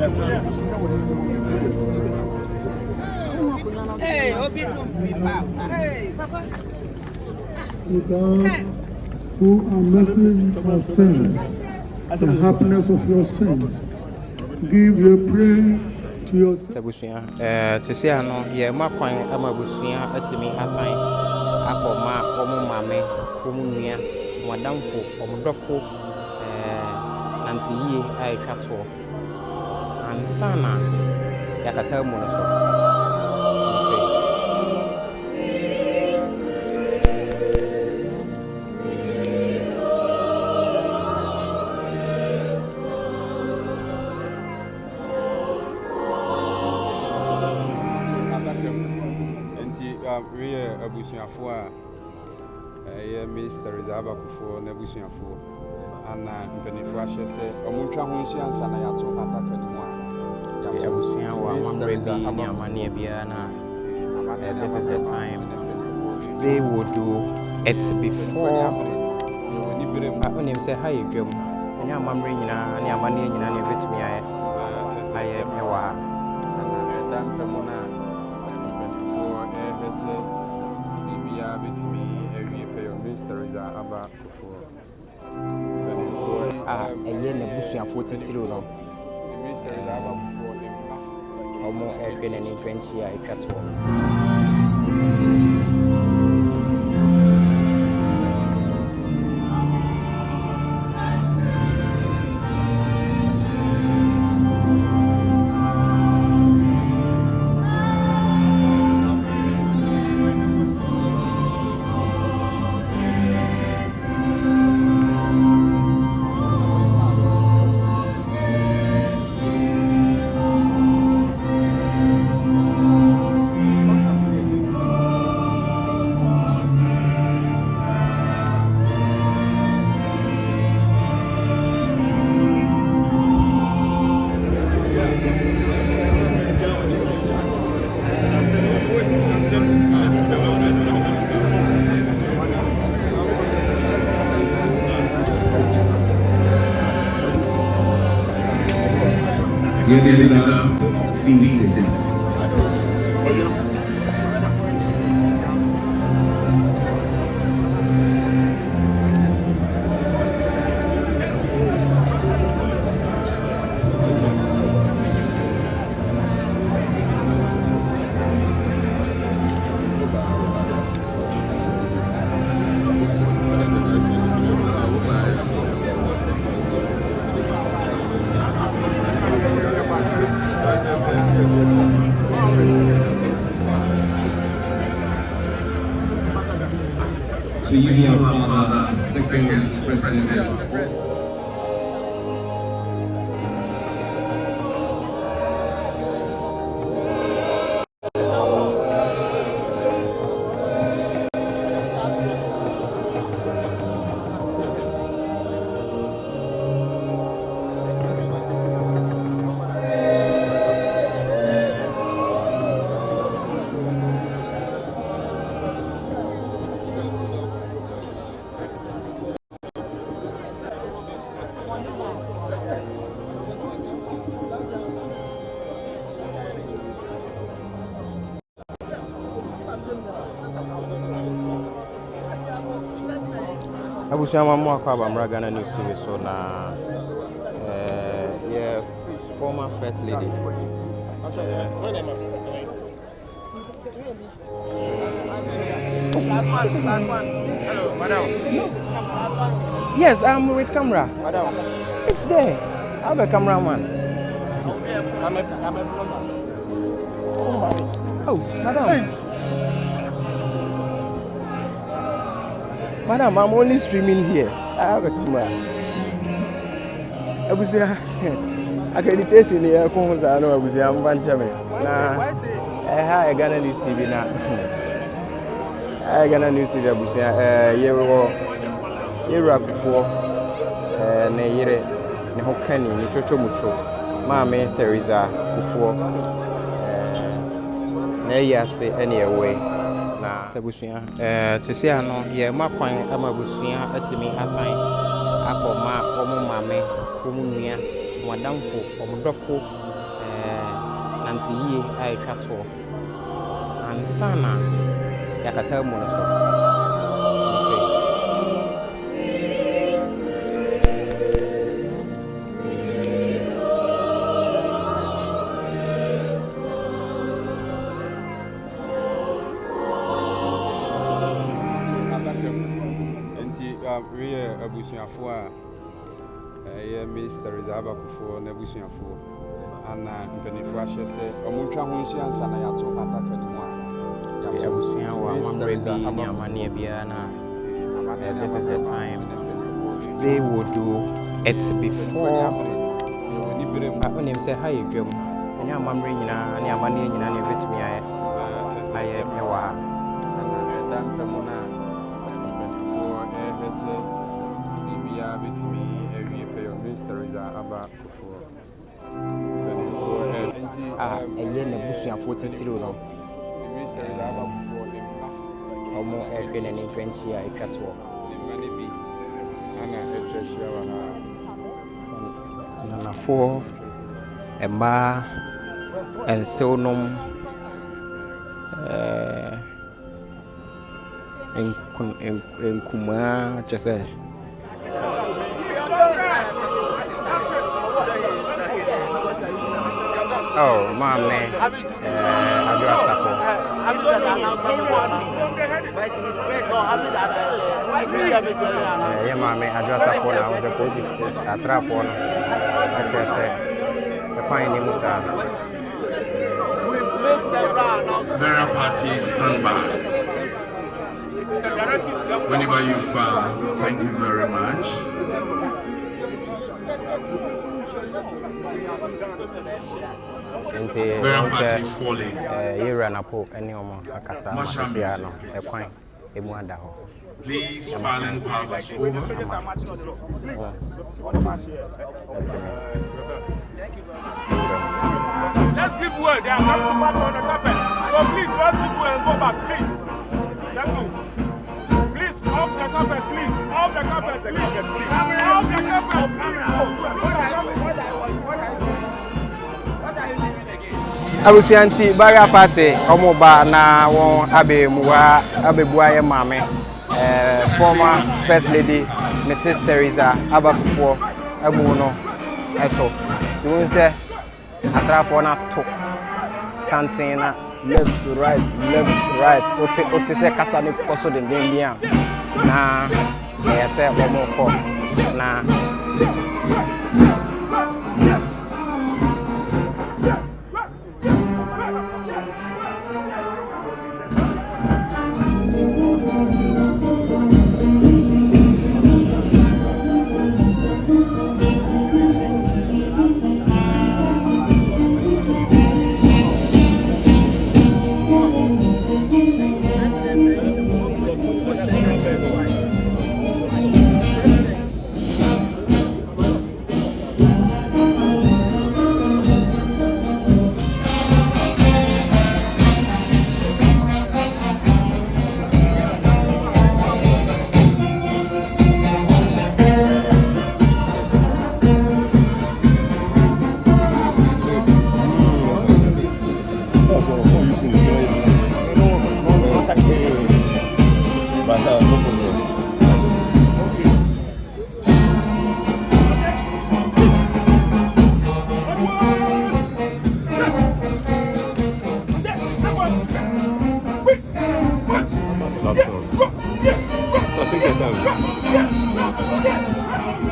Hey, Papa. God, who are mercy for sins, the happiness of your sins, give your prayer to yourself. Tabusia, Ceciano, ye ma kwan ama busia atimi asan akoma omo mame omo nua wadamfo omdofo anti yie ai twato ansana yakata mu no so we are Abusiafo Mr. Kufour na Abusiafo ana mpenifo ahye se omuntwa ho nhia ansa na yato ataka ni mu a Abusiawa amamrebi ni amane bia na this is the time they would do it before onim say hi dwam nya amamre nyina ni amane nyina ne betumi aye mewa dan pemo na Bibia betimi ewie pay your minister is aba Kufour. Eye na busuafo titiro no. Minister is aba Kufour. Omo epe na ni kwenchi a etwato. To you, our Father, second President. Abusiama mo akwa Bamra Ghana News TV so na yeah former first lady Last one. Hello, madam. Yes, I'm with camera. Madam. It's there. I have a cameraman. I'm a blogger. Oh, madam. Hey. Madam, I'm only streaming here. I have a camera. Abusia, accreditation here. Come on, I know Abusia. I'm Banchame. Why say? Hi, Ghana News TV now. Hi, Ghana News TV Abusia. Yeru Kufour. Ne yere ne hokani ne chocho mucho. Mame Teresa Kufour. Na yase anyway. Na tabusia sesia no ye makwan ama busia atimi asan akoma omo mame omo nua wadamfo omdofo nanti yie a etwa to ansana yakata mu no so nti we abusuafo a Mr. Rizaba Kufour na abusuafo ana mpanifo ahye se omuntwa ho nhia ansa na yato ataka ni mu a abusua wa mamre bi ni amane bia na this is the time they will do it before onim say hi dwam nya mamre nyina ni amane nyina ni betumi aye mewa dan pemo na Bibia betimi ewie pe your Mr. Aba Kufour. Eye na busuafo titiro no. Mr. Aba Kufour omo efe na ni kwenchi a etwato. Mane bi ana etwahia wa na nafo emma enseonom enkuma chese oh mame Adwoa Safo yeah mame Adwoa Safo na was supposed to asra for no chese the point ni musa Vera parties stand by. Whenever you've found, thank you very much. Vera party falling. Please, violent passes over. Let's give word. They are not too much on the carpet. So please, let's give word and go back, please. Thank you. Please, off the carpet, please. Off the carpet, please. Off the carpet, I will see anti barrier party, Omoba na won abebua ye mame. Former First Lady Mrs. Teresa Aba Kufour Emuno eso. You say asrafo na to something na left to right. Ote se kasa ni koso de bia na e se omo ko na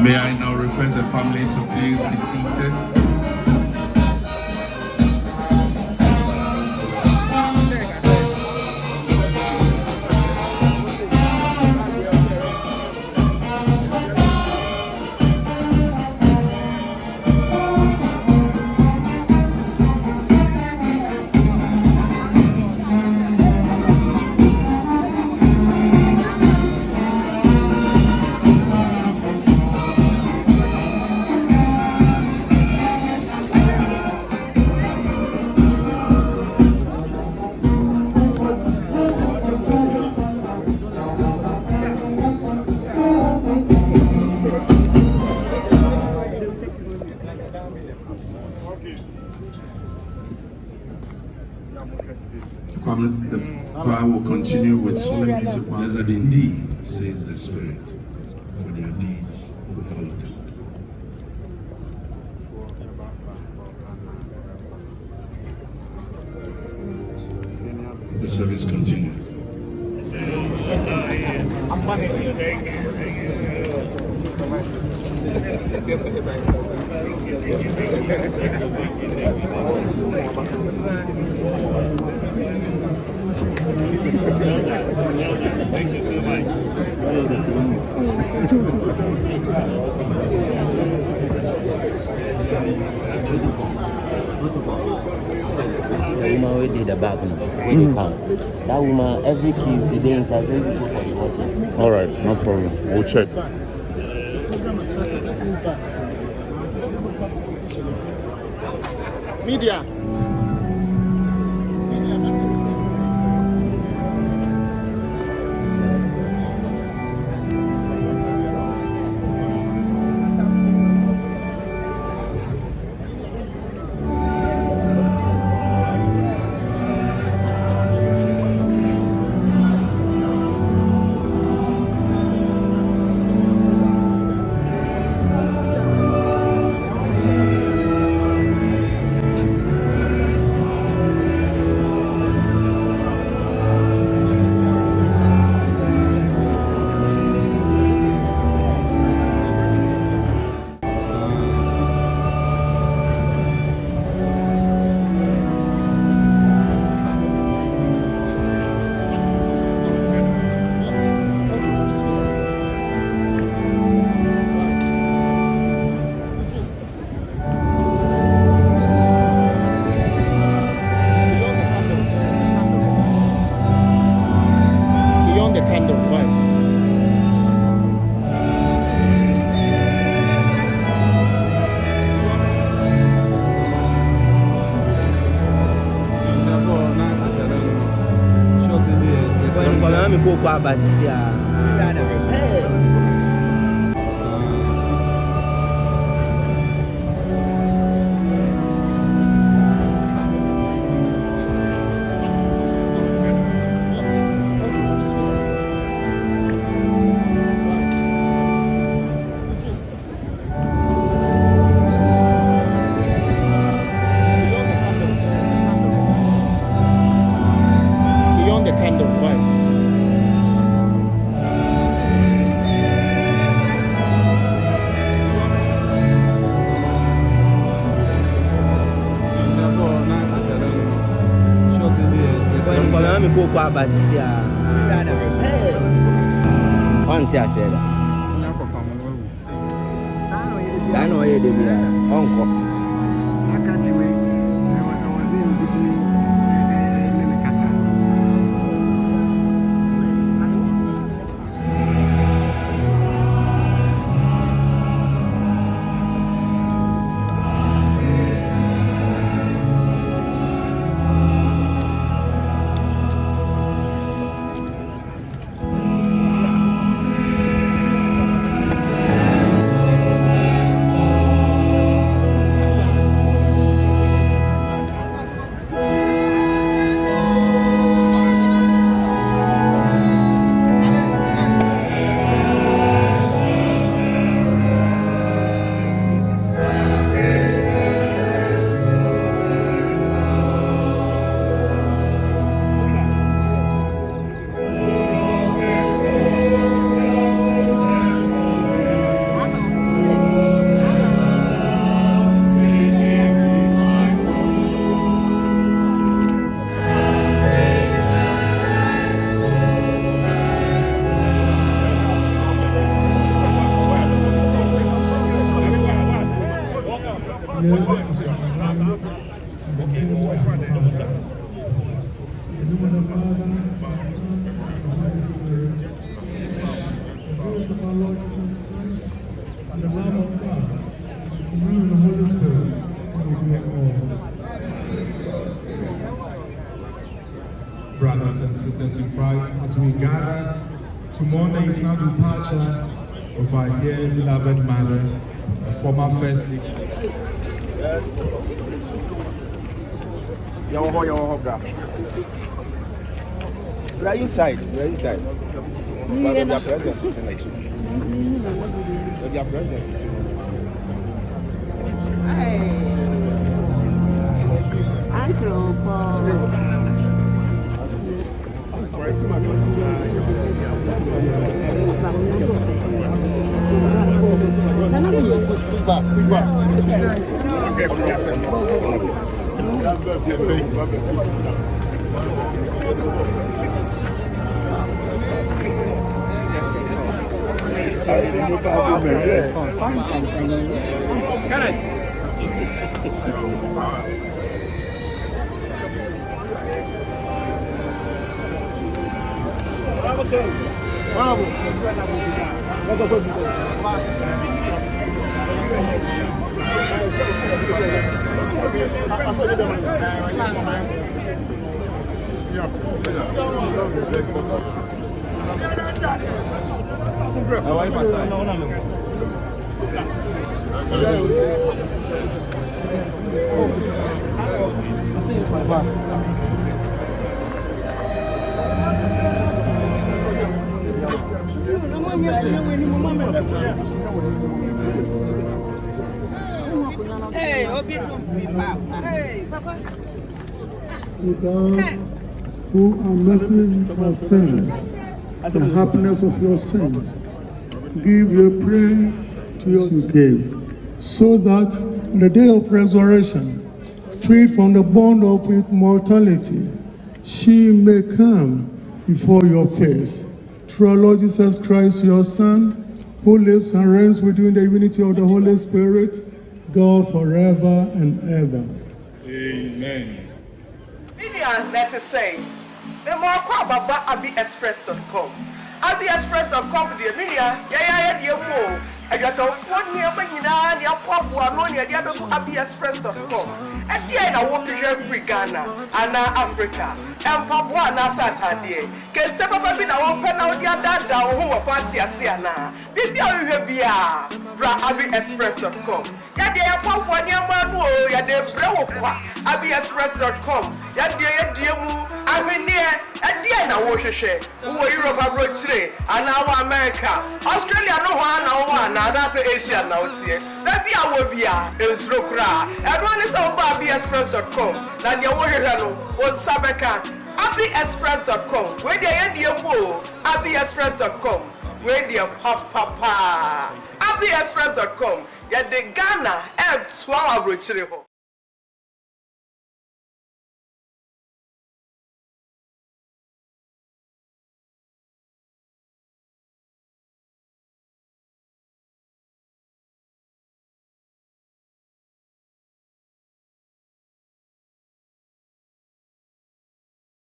May I now request the family to please be seated. The choir will continue with solemn music. Blessed indeed, says the Spirit, for their deeds will follow them. The service continues. Thank you so much. The woman who did the bag when they come. That woman, every key, the day inside, every people for the watching. All right, no problem. We'll check. Media. But one thing I said, I know you did me, uncle. Brothers and sisters in Christ, as we gather to mourn the eternal departure of our dear beloved mother, the former First Lady. Your bra. We are inside. We are inside. But we are present in the two. We are present in the two. Uncle Paul. O God, who are merciful for sinners, the happiness of your saints, give your prayer to your you gave, so that in the day of resurrection, freed from the bond of immortality, she may come before your face. Through our Lord Jesus Christ, your Son, who lives and reigns with you in the unity of the Holy Spirit, God forever and ever. Amen. Let us say, the more about AbiExpress.com. AbiExpress.com, the media, yeah, I got a 4 year Banina, your pop one, the other AbiExpress.com. And then I won't be free Ghana, and Africa, and Papua Saturday. Can tell me now open out your dad down who are party Asiana. Maybe I will be AbiExpress.com. Yeah, they are Papua Yamano, yeah, they blow up AbiExpress.com. Yeah, dear move, I mean, near, and then I wash a share. Who are Europe abroad today, and now America, Australia, no one, that's Asia now. Maybe I will be a Srokra. Everyone is on AbiExpress.com. Now, your warrior was Sabeka. AbiExpress.com. Where they end your move, AbiExpress.com. Where they papa. AbiExpress.com. Yeah, the Ghana, 12 hours.